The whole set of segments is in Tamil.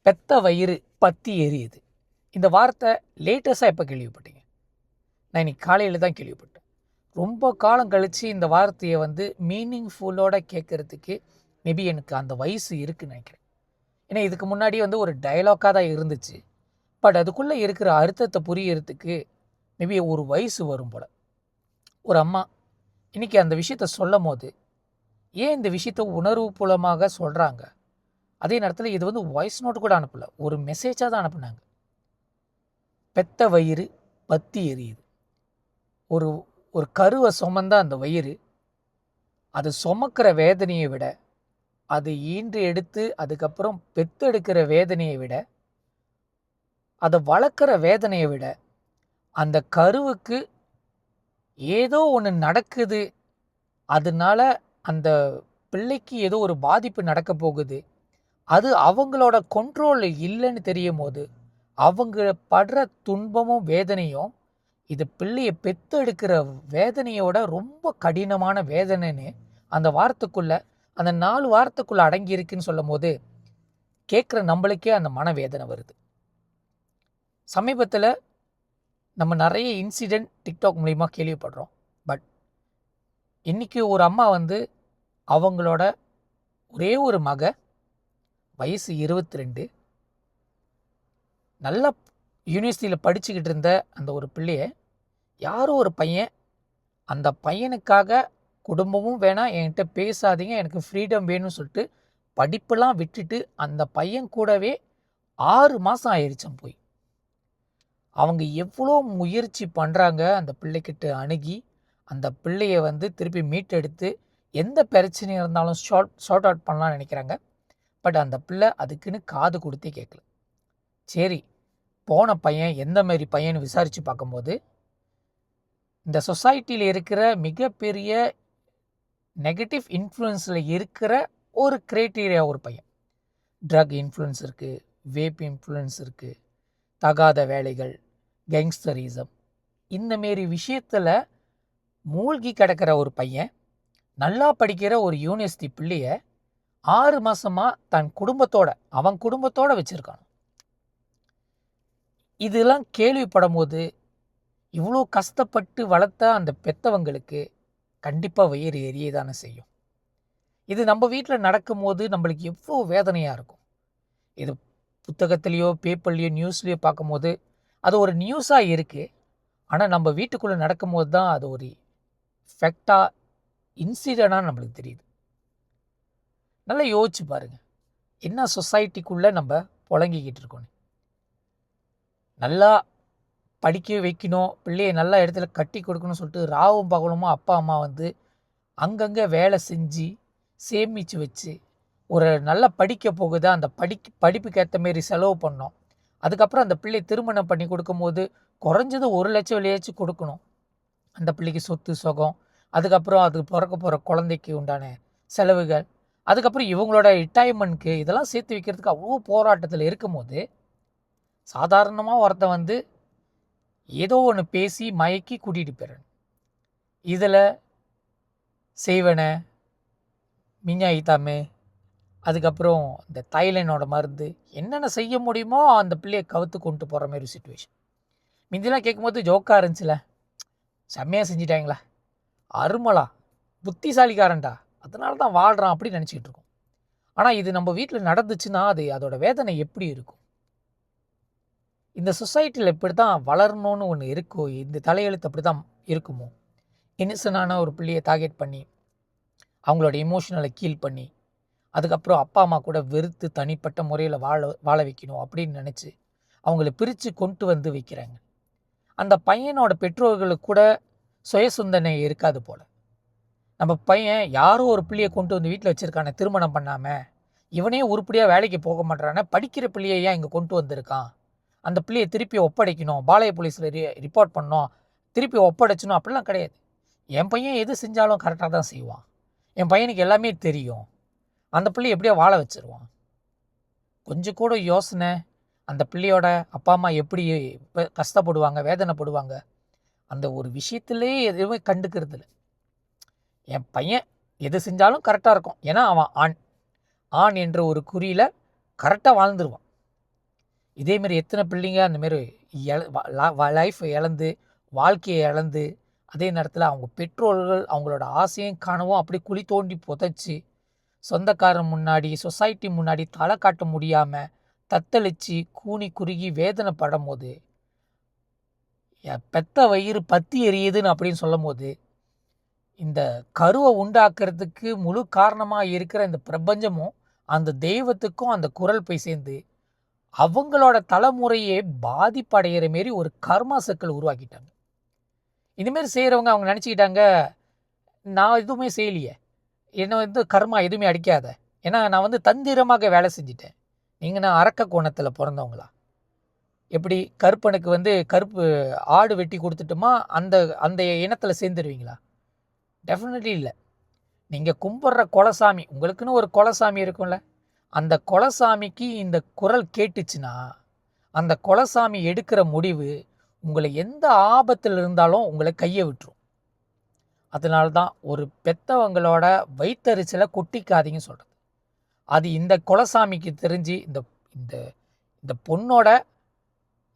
பெத்த வயிறு பத்தி எரியுது. இந்த வார்த்தை லேட்டஸ்ட்டாக எப்போ கேள்விப்பட்டீங்க? நான் இன்னைக்கு காலையில் தான் கேள்விப்பட்டேன். ரொம்ப காலம் கழித்து இந்த வார்த்தையை மீனிங்ஃபுல்லோட கேட்குறதுக்கு மேபி எனக்கு அந்த வயசு இருக்குன்னு நினைக்கிறேன். ஏன்னா இதுக்கு முன்னாடி ஒரு டயலாக்காக தான் இருந்துச்சு. பட் அதுக்குள்ளே இருக்கிற அர்த்தத்தை புரியறதுக்கு மேபி ஒரு வயசு வரும் போல். ஒரு அம்மா இன்றைக்கி அந்த விஷயத்த சொல்லும் போது ஏன் இந்த விஷயத்த உணர்வு பூலமாக சொல்கிறாங்க? அதே நேரத்தில் இது வாய்ஸ் நோட்டு கூட அனுப்பலை, ஒரு மெசேஜாக தான் அனுப்புனாங்க. பெத்த வயிறு பத்தி எரியுது. ஒரு ஒரு கருவை சுமந்த அந்த வயிறு, அது சுமக்கிற வேதனையை விட, அது ஈன்று எடுத்து அதுக்கப்புறம் பெத்தெடுக்கிற வேதனையை விட, அதை வளர்க்குற வேதனையை விட, அந்த கருவுக்கு ஏதோ ஒன்று நடக்குது, அதனால அந்த பிள்ளைக்கு ஏதோ ஒரு பாதிப்பு நடக்க போகுது, அது அவங்களோட கண்ட்ரோல் இல்லைன்னு தெரியும் போது அவங்க படுற துன்பமும் வேதனையும் இது பிள்ளையை பெத்தெடுக்கிற வேதனையோட ரொம்ப கடினமான வேதனைன்னு அந்த வார்த்தைக்குள்ள, அந்த 4 வாரத்துக்குள்ள அடங்கி இருக்குன்னு சொல்லும் போது கேட்குற நம்மளுக்கே அந்த மனவேதனை வருது. சமீபத்தில் நம்ம நிறைய இன்சிடெண்ட் டிக்டாக் மூலிமா கேள்விப்படுறோம். பட் இன்றைக்கி ஒரு அம்மா அவங்களோட ஒரே ஒரு மக, வயசு 22, நல்ல யூனிவர்சிட்டியில் படிச்சுக்கிட்டு இருந்த அந்த ஒரு பிள்ளைய யாரோ ஒரு பையன், அந்த பையனுக்காக குடும்பமும் வேணாம், என்கிட்ட பேசாதீங்க, எனக்கு ஃப்ரீடம் வேணும்னு சொல்லிட்டு படிப்பெல்லாம் விட்டுட்டு அந்த பையன் கூடவே 6 மாதம் ஆயிடுச்சான் போய். அவங்க எவ்வளோ முயற்சி பண்ணுறாங்க அந்த பிள்ளைக்கிட்ட அணுகி அந்த பிள்ளையை திருப்பி மீட்டெடுத்து எந்த பிரச்சனையாக இருந்தாலும் ஷார்ட் அவுட் பண்ணலாம்னு நினைக்கிறாங்க. பட் அந்த பிள்ளை அதுக்குன்னு காது கொடுத்தே கேட்கல. சரி, போன பையன் எந்த மாதிரி பையன் விசாரித்து பார்க்கும்போது இந்த சொசைட்டியில் இருக்கிற மிகப்பெரிய நெகட்டிவ் இன்ஃப்ளூயன்ஸில் இருக்கிற ஒரு கிரைட்டீரியா ஒரு பையன். ட்ரக் இன்ஃப்ளூயன்ஸ் இருக்குது, வேப் இன்ஃப்ளூயன்ஸ் இருக்குது, தகாத வேலைகள், கேங்ஸ்டரிசம், இந்தமாரி விஷயத்தில் மூழ்கி கிடக்கிற ஒரு பையன், நல்லா படிக்கிற ஒரு யூனிவர்சிட்டி பிள்ளைய 6 மாதமாக தன் குடும்பத்தோட, அவன் குடும்பத்தோடு வச்சுருக்கான். இதெல்லாம் கேள்விப்படும் போது இவ்வளோ கஷ்டப்பட்டு வளர்த்த அந்த பெற்றவங்களுக்கு கண்டிப்பாக வயிறு எரிய தானே செய்யும். இது நம்ம வீட்டில் நடக்கும்போது நம்மளுக்கு எவ்வளோ வேதனையாக இருக்கும். இது புத்தகத்துலேயோ பேப்பர்லேயோ நியூஸ்லேயோ பார்க்கும்போது அது ஒரு நியூஸாக இருக்குது. ஆனால் நம்ம வீட்டுக்குள்ளே நடக்கும்போது தான் அது ஒரு ஃபேக்டாக, இன்சிடெண்ட்டாக நம்மளுக்கு தெரியுது. நல்லா யோசிச்சு பாருங்கள், என்ன சொசைட்டிக்குள்ளே நம்ம புழங்கிக்கிட்டு இருக்கோம். நல்லா படிக்க வைக்கணும், பிள்ளையை நல்ல இடத்துல கட்டி கொடுக்கணும்னு சொல்லிட்டு ராவும் பகலுமா அப்பா அம்மா அங்கங்கே வேலை செஞ்சு சேமித்து வச்சு ஒரு நல்லா படிக்க போகுதா அந்த படிப்புக்கு ஏற்ற மாரி செலவு பண்ணோம். அதுக்கப்புறம் அந்த பிள்ளை திருமணம் பண்ணி கொடுக்கும்போது குறைஞ்சது 1 லட்சம் வெளியாச்சும் கொடுக்கணும். அந்த பிள்ளைக்கு சொத்து சுகம், அதுக்கப்புறம் அது பிறக்க போகிற குழந்தைக்கு உண்டான செலவுகள், அதுக்கப்புறம் இவங்களோட ரிட்டையர்மெண்ட்க்கு இதெல்லாம் சேர்த்து வைக்கிறதுக்கு அவ்வளோ போராட்டத்தில் இருக்கும்போது சாதாரணமாக ஒருத்தன் ஏதோ ஒன்று பேசி மயக்கி கூட்டிகிட்டு போயிடுறேன். இதில் செய்வனை, மிஞ்சாயித்தாமே, அதுக்கப்புறம் இந்த தைலனோட மருந்து, என்னென்ன செய்ய முடியுமோ அந்த பிள்ளையை கவுத்து கொண்டு போகிற மாதிரி ஒரு சுச்சுவேஷன். மிந்திலாம் கேட்கும்போது ஜோக்காக இருந்துச்சுல, செம்மையாக செஞ்சிட்டாங்களா, அருமலா, புத்திசாலிக்காரன்டா, அதனால தான் வாழ்கிறான் அப்படின்னு நினச்சிக்கிட்டு இருக்கோம். ஆனால் இது நம்ம வீட்டில் நடந்துச்சுன்னா அதோட வேதனை எப்படி இருக்கும்? இந்த சொசைட்டியில் இப்படி தான் வளரணும்னு ஒன்று இருக்கோ, இந்த தலையெழுத்து அப்படி தான் இருக்குமோ? இன்னசென்டான ஒரு பிள்ளையை டார்கெட் பண்ணி அவங்களோட எமோஷனலை கீல் பண்ணி அதுக்கப்புறம் அப்பா அம்மா கூட வெறுத்து தனிப்பட்ட முறையில் வாழ வைக்கணும் அப்படின்னு நினச்சி அவங்கள பிரித்து கொண்டு வைக்கிறாங்க. அந்த பையனோட பெற்றோர்களுக்கு கூட சுயசுந்தனை இருக்காது போல். நம்ம பையன் யாரோ ஒரு பிள்ளையை கொண்டு வீட்டில் வச்சுருக்கானே, திருமணம் பண்ணாமல், இவனே உருப்படியாக வேலைக்கு போக மாட்டானே, படிக்கிற பிள்ளையை ஏன் இங்கே கொண்டு வந்திருக்கான், அந்த பிள்ளையை திருப்பி ஒப்படைக்கணும், பாளைய போலீஸில் ரிப்போர்ட் பண்ணணும், திருப்பி ஒப்படைச்சணும், அப்படிலாம் கிடையாது. என் பையன் எது செஞ்சாலும் கரெக்டாக தான் செய்வான், என் பையனுக்கு எல்லாமே தெரியும், அந்த பிள்ளையை எப்படியோ வாழ வச்சுருவான். கொஞ்சம் கூட யோசனை, அந்த பிள்ளையோட அப்பா அம்மா எப்படி கஷ்டப்படுவாங்க, வேதனைப்படுவாங்க, அந்த ஒரு விஷயத்துலேயே எதுவுமே கண்டுக்கிறது இல்லை. என் பையன் எது செஞ்சாலும் கரெக்டாக இருக்கும், ஏன்னா அவன் ஆண் என்ற ஒரு குறியில் கரெக்டாக வாழ்ந்துருவான். இதேமாரி எத்தனை பிள்ளைங்க அந்தமாரி லைஃப் இழந்து, வாழ்க்கையை இழந்து, அதே நேரத்தில் அவங்க பெற்றோர்கள் அவங்களோட ஆசையும் கனவும் அப்படியே குழி தோண்டி புதைச்சி, சொந்தக்காரன் முன்னாடி, சொசைட்டி முன்னாடி தலை காட்ட முடியாமல் தத்தளித்து கூனி குறுகி வேதனை படும் போது, பெத்த வயிறு பத்தி எரியுதுன்னு அப்படின்னு சொல்லும் போது, இந்த கருவை உண்டாக்குறதுக்கு முழு காரணமாக இருக்கிற இந்த பிரபஞ்சமும் அந்த தெய்வத்துக்கும் அந்த குரல் போய் சேர்ந்து அவங்களோட தலைமுறையே பாதிப்படைகிற மாரி ஒரு கர்மா சர்க்கிள் உருவாக்கிட்டாங்க. இதுமாரி செய்கிறவங்க அவங்க நினச்சிக்கிட்டாங்க, நான் எதுவுமே செய்யலையே, என்னை கர்மா எதுவுமே அடிக்காத, ஏன்னா நான் தந்திரமாக வேலை செஞ்சிட்டேன். நீங்கள் நான் அரக்க கோணத்தில் பிறந்தவங்களா? எப்படி கருப்பனுக்கு கருப்பு ஆடு வெட்டி கொடுத்துட்டுமா அந்த அந்த இனத்தில் சேர்ந்துருவீங்களா? டெஃபினெட்லி இல்லை. நீங்கள் கும்பிட்ற குலசாமி, உங்களுக்குன்னு ஒரு குலசாமி இருக்கும்ல, அந்த குலசாமிக்கு இந்த குரல் கேட்டுச்சுன்னா அந்த குலசாமி எடுக்கிற முடிவு உங்களை எந்த ஆபத்தில் இருந்தாலும் உங்களை கையை விட்டுரும். அதனால தான் ஒரு பெத்தவங்களோட வயிற்றறிச்சலை கொட்டிக்காதீங்கன்னு சொல்கிறது. அது இந்த குலசாமிக்கு தெரிஞ்சு இந்த இந்த இந்த பொண்ணோட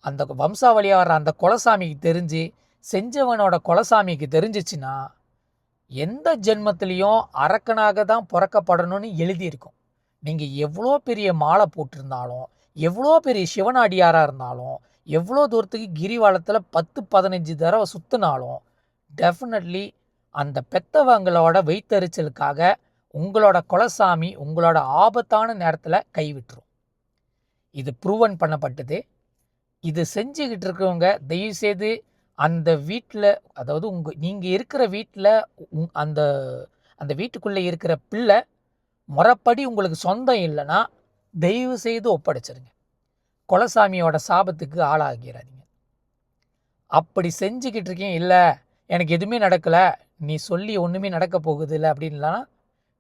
அந்த வம்சாவளியாக வர்ற அந்த குலசாமிக்கு தெரிஞ்சு செஞ்சவனோட குலசாமிக்கு தெரிஞ்சிச்சுன்னா எந்த ஜென்மத்திலையும் அரக்கனாக தான் பிறக்கப்படணும்னு எழுதியிருக்கும். நீங்கள் எவ்வளோ பெரிய மாலை போட்டிருந்தாலும், எவ்வளோ பெரிய சிவனாடியாராக இருந்தாலும், எவ்வளோ தூரத்துக்கு கிரிவலத்தில் 10-15 தடவை சுற்றினாலும் டெஃபினெட்லி அந்த பெத்தவங்களோட வயிற்றறிச்சலுக்காக உங்களோட குலசாமி உங்களோட ஆபத்தான நேரத்தில் கைவிட்டுரும். இது ப்ரூவன் பண்ணப்பட்டது. இது செஞ்சுக்கிட்டு இருக்கவங்க தயவுசெய்து அந்த வீட்டில், அதாவது நீங்கள் இருக்கிற வீட்டில் அந்த அந்த வீட்டுக்குள்ளே இருக்கிற பிள்ளை முறைப்படி உங்களுக்கு சொந்தம் இல்லைன்னா தயவு செய்து ஒப்படைச்சிருங்க. குலசாமியோட சாபத்துக்கு ஆளாகிறாதீங்க. அப்படி செஞ்சுக்கிட்டு இருக்கீங்க, இல்லை எனக்கு எதுவுமே நடக்கலை, நீ சொல்லி ஒன்றுமே நடக்க போகுது இல்லை அப்படின்லாம்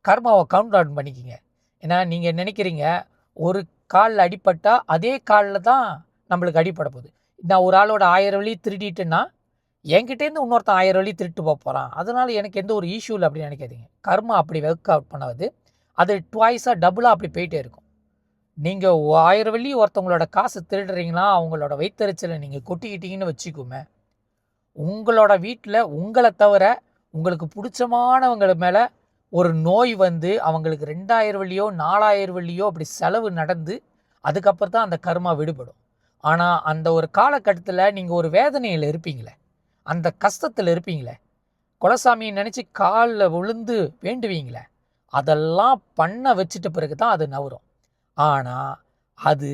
கர்மாவை கவுண்ட் டவுன் பண்ணிக்கிங்க. ஏன்னா நீங்கள் நினைக்கிறீங்க ஒரு காலில் அடிப்பட்டால் அதே காலில் தான் நம்மளுக்கு அடிப்பட போகுது. நான் ஒரு ஆளோட 1000 வழி திருடிட்டேன்னா என்கிட்டேருந்து இன்னொருத்தன் 1000 வழி திருட்டு போகிறான், அதனால் எனக்கு எந்த ஒரு இஷ்யூ இல்லை அப்படின்னு நினைக்காதீங்க. கர்மா அப்படி ஒர்க் அவுட் பண்ணாது. அது ட்வாய்ஸாக டபுளாக அப்படி போயிட்டே இருக்கும். நீங்கள் 1000 வழி ஒருத்தவங்களோட காசு திருடுறீங்களா, அவங்களோட வயிற்றறிச்சலை நீங்கள் கொட்டிக்கிட்டீங்கன்னு வச்சுக்கோமே, உங்களோட வீட்டில் உங்களை தவிர உங்களுக்கு பிடிச்சமானவங்க மேலே ஒரு நோய் அவங்களுக்கு 2000 வழியோ 4000 வழியோ அப்படி செலவு நடந்து அதுக்கப்புறம் தான் அந்த கர்மா விடுபடும். ஆனால் அந்த ஒரு காலகட்டத்தில் நீங்கள் ஒரு வேதனையில் இருப்பீங்களே, அந்த கஷ்டத்தில் இருப்பீங்களே, குலசாமியை நினச்சி காலில் விழுந்து வேண்டுவீங்களே, அதெல்லாம் பண்ண வச்சுட்ட பிறகு தான் அது நவரும். ஆனால் அது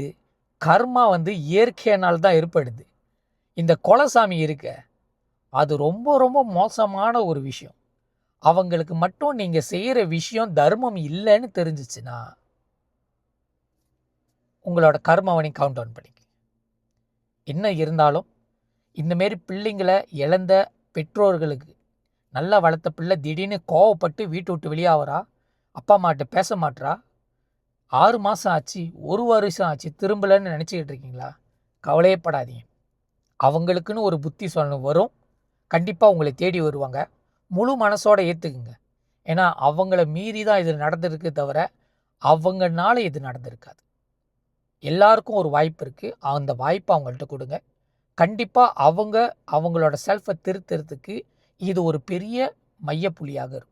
கர்மா இயற்கையினால் தான் ஏற்படுது. இந்த குலசாமி இருக்க அது ரொம்ப ரொம்ப மோசமான ஒரு விஷயம். அவங்களுக்கு மட்டும் நீங்கள் செய்கிற விஷயம் தர்மம் இல்லைன்னு தெரிஞ்சிச்சுன்னா உங்களோட கர்மாவை கவுண்ட் டவுன் பண்ணிக்க. என்ன இருந்தாலும் இந்தமாரி பிள்ளைங்களை இழந்த பெற்றோர்களுக்கு, நல்லா வளர்த்த பிள்ளை திடீர்னு கோவப்பட்டு வீட்டை விட்டு வெளியாகிறா, அப்பா அம்மாட்ட பேச மாட்டா, 6 மாதம் ஆச்சு, 1 வருஷம் ஆச்சு, திரும்பலன்னு நினச்சிக்கிட்டு இருக்கீங்களா? கவலையப்படாதீங்க. அவங்களுக்குன்னு ஒரு புத்தி சொல்லணும் வரும். கண்டிப்பாக உங்களை தேடி வருவாங்க. முழு மனசோடு ஏற்றுக்குங்க. ஏன்னா அவங்கள மீறி தான் இது நடந்திருக்கு தவிர அவங்கனால இது நடந்திருக்காது. எல்லாருக்கும் ஒரு வாய்ப்பு இருக்குது. அந்த வாய்ப்பை அவங்கள்ட்ட கொடுங்க. கண்டிப்பாக அவங்களோட செல்ஃபை திருத்துறதுக்கு இது ஒரு பெரிய மையப்புள்ளியாக இருக்கும்.